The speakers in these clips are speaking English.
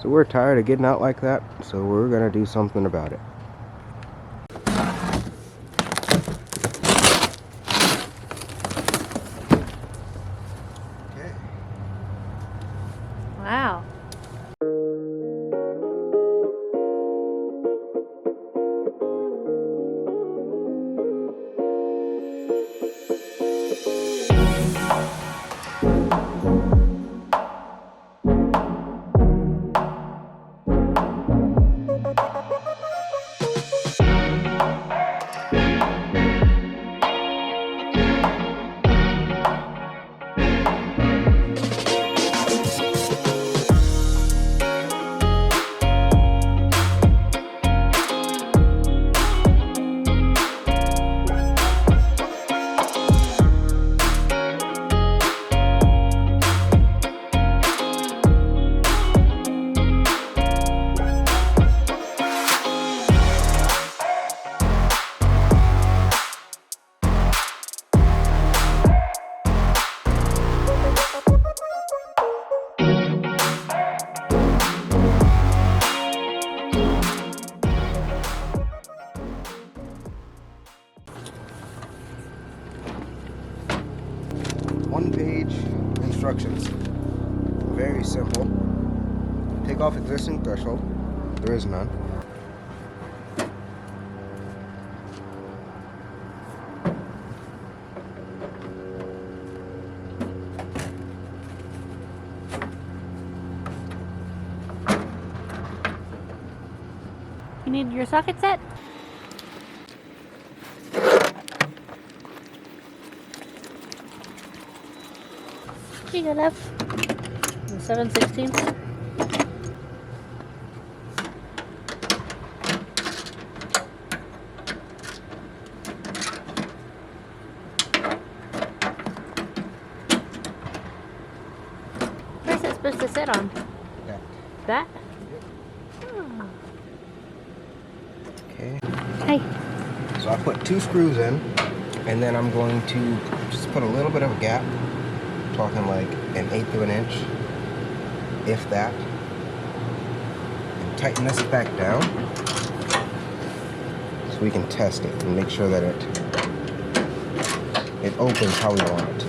So we're tired of getting out like that, so we're gonna do something about it. Okay. Wow. One-page instructions. Very simple. Take off existing threshold. There is none. You need your socket set? Here you go, love. 7/16. Where's it supposed to sit on? Yeah. That? Yep. Oh. Okay. Hey. So I put 2 screws in, and then I'm going to just put a little bit of a gap, talking like 1/8 of an inch, if that, and tighten this back down so we can test it and make sure that it opens how we want it.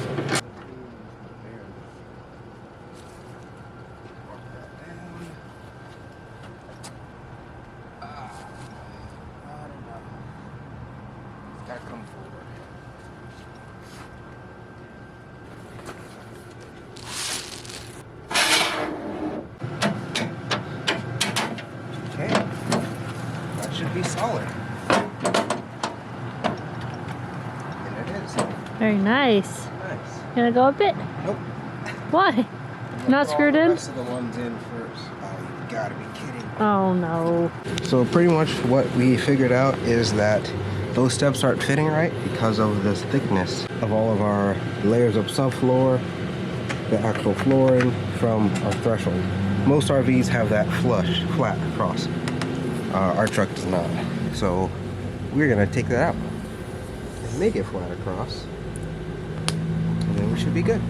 Come forward. Okay, that should be solid. And it is. Very nice. Nice. Gonna go a bit? Nope. Why? Not screwed in? The rest of the ones in first. Oh, you gotta be kidding. Oh no. So pretty much what we figured out is that those steps aren't fitting right because of this thickness of all of our layers of subfloor, the actual flooring from our threshold. Most RVs have that flush, flat across. Our truck does not. So we're gonna take that out and make it flat across, and then we should be good.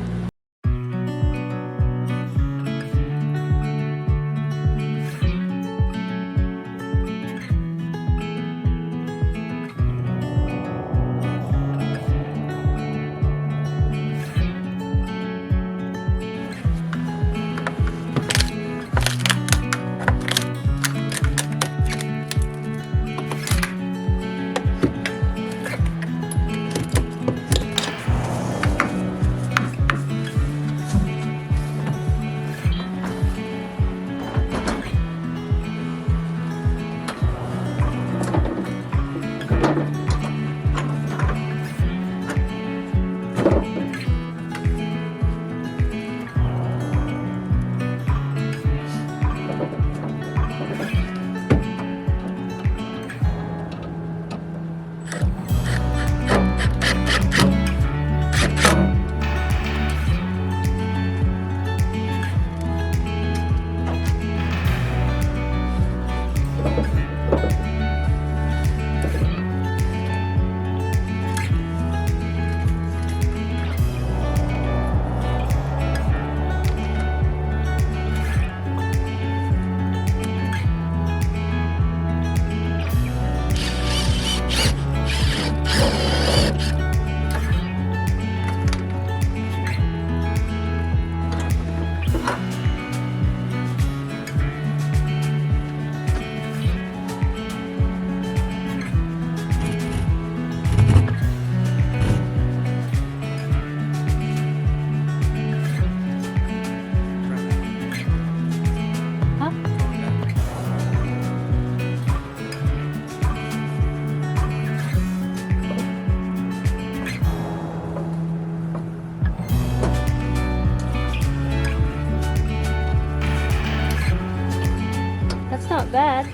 bad.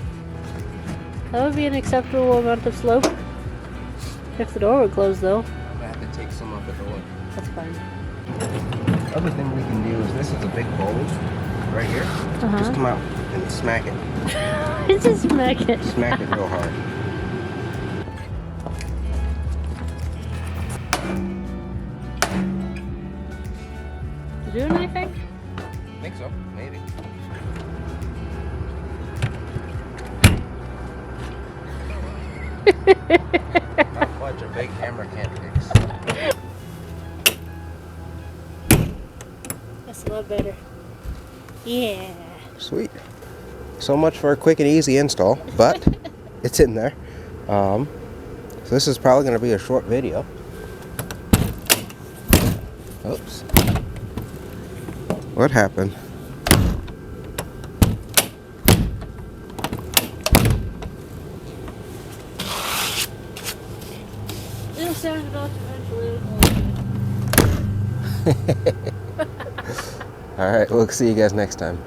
That would be an acceptable amount of slope. If the door would close though. I'm gonna have to take some off the door. That's fine. Other thing we can do is this is a big bowl right here. Just come out and smack it. Just smack it. Smack it real hard. Did you do anything? I think so, maybe. Not much a big hammer can't fix. That's a lot better. Yeah. Sweet. So much for a quick and easy install, but it's in there. So this is probably going to be a short video. Oops. What happened? It'll sound it off eventually. All right, we'll see you guys next time.